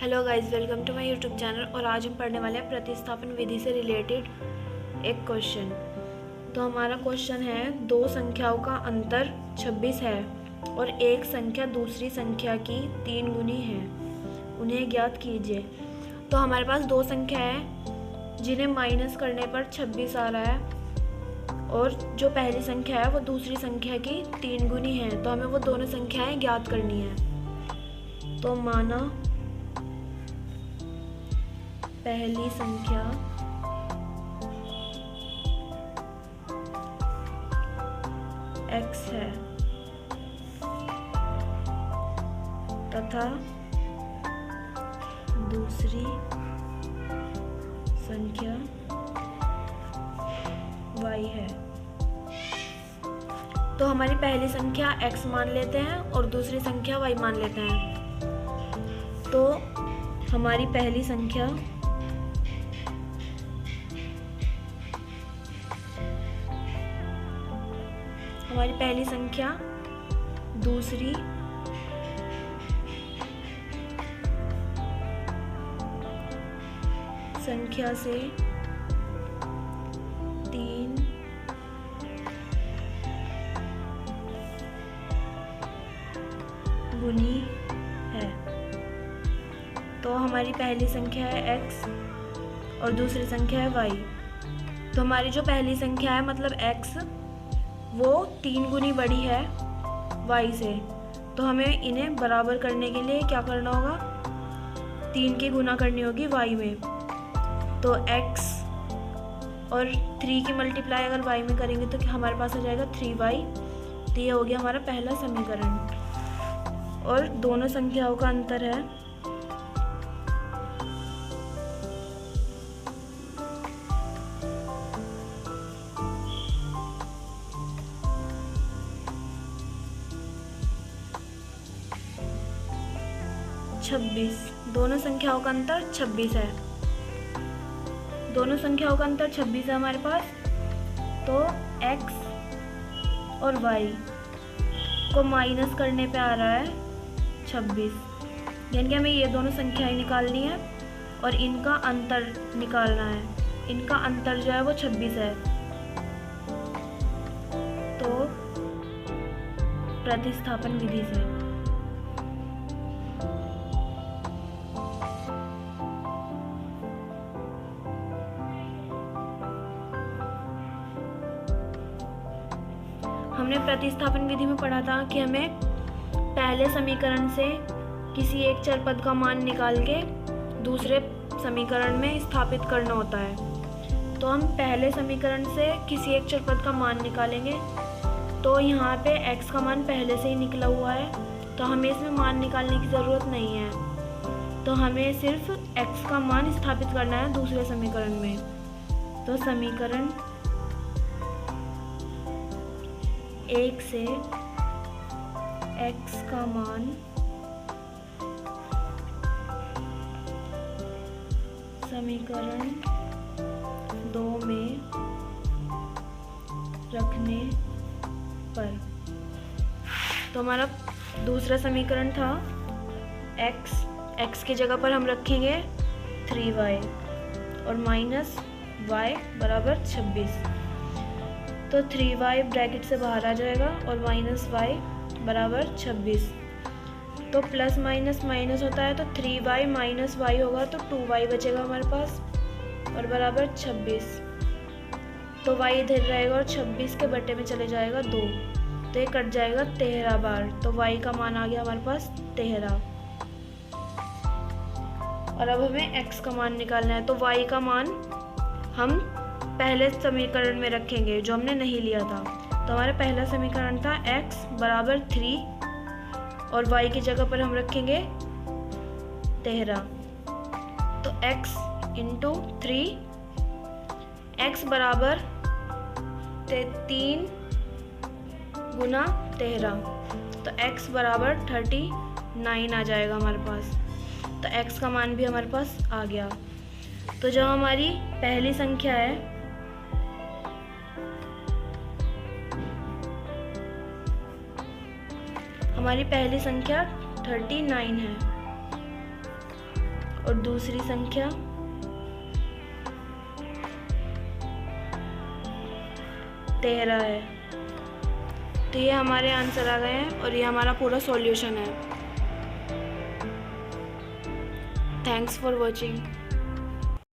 Hello guys, welcome to my YouTube channel. और आज हम पढ़ने वाले हैं प्रतिस्थापन विधि से रिलेटेड एक क्वेश्चन। तो हमारा क्वेश्चन है, दो संख्याओं का अंतर 26 है और एक संख्या दूसरी संख्या की 3 गुनी है, उन्हें ज्ञात कीजिए। तो हमारे पास दो संख्या है जिन्हें माइनस करने पर 26 आ रहा है और जो पहली संख्या है वो दूसरी संख्या की 3 गुनी है। तो हमें वो दोनों संख्याएं ज्ञात करनी है। तो माना पहली संख्या x है तथा दूसरी संख्या y है। तो हमारी पहली संख्या x मान लेते हैं और दूसरी संख्या y मान लेते हैं। तो हमारी पहली संख्या दूसरी संख्या से 3 गुनी है। तो हमारी पहली संख्या है x और दूसरी संख्या है y। तो हमारी जो पहली संख्या है मतलब x वो 3 गुनी बड़ी है y से। तो हमें इन्हें बराबर करने के लिए क्या करना होगा, 3 की गुना करनी होगी y में। तो x और 3 की मल्टीप्लाई अगर y में करेंगे तो हमारे पास आ जाएगा 3y। तो ये हो गया हमारा पहला समीकरण। और दोनों संख्याओं का अंतर है 26। दोनों संख्याओं का अंतर 26 है। दोनों संख्याओं का अंतर 26 है हमारे पास। तो x और y को माइनस करने पे आ रहा है 26, यानी कि हमें ये दोनों संख्याएं निकालनी है और इनका अंतर निकालना है। इनका अंतर जो है वो 26 है। तो प्रतिस्थापन विधि से हमने प्रतिस्थापन विधि में पढ़ा था कि हमें पहले समीकरण से किसी एक चर पद का मान निकाल के दूसरे समीकरण में स्थापित करना होता है। तो हम पहले समीकरण से किसी एक चर पद का मान निकालेंगे। तो यहाँ पे x का मान पहले से ही निकला हुआ है, तो हमें इसमें मान निकालने की ज़रूरत नहीं है। तो हमें सिर्फ x का मान स्थापित करना है दूसरे समीकरण में। तो समीकरण 1 से x का मान समीकरण 2 में रखने पर, तो हमारा दूसरा समीकरण था x की जगह पर हम रखेंगे 3y और माइनस y बराबर 26। तो 3y ब्रैकेट से बाहर आ जाएगा और माइनस y बराबर 26। तो प्लस माइनस माइनस होता है, तो 3y माइनस y होगा तो 2y बचेगा हमारे पास और बराबर 26। तो y इधर रहेगा और 26 के बटे में चले जाएगा 2, तो ये कट जाएगा 13 बार। तो y का मान आ गया हमारे पास 13। और अब हमें x का मान निकालना है। तो y का मान हम पहले समीकरण में रखेंगे जो हमने नहीं लिया था। तो हमारा पहला समीकरण था x बराबर 3 और y की जगह पर हम रखेंगे 13। तो x इंटू 3, x बराबर 3 गुना 13, तो x बराबर 39 आ जाएगा हमारे पास। तो x का मान भी हमारे पास आ गया। तो जो हमारी पहली संख्या है हमारी पहली संख्या 39 है और दूसरी संख्या 13 है। तो ये हमारे आंसर आ गए हैं और ये हमारा पूरा सॉल्यूशन है। Thanks for watching.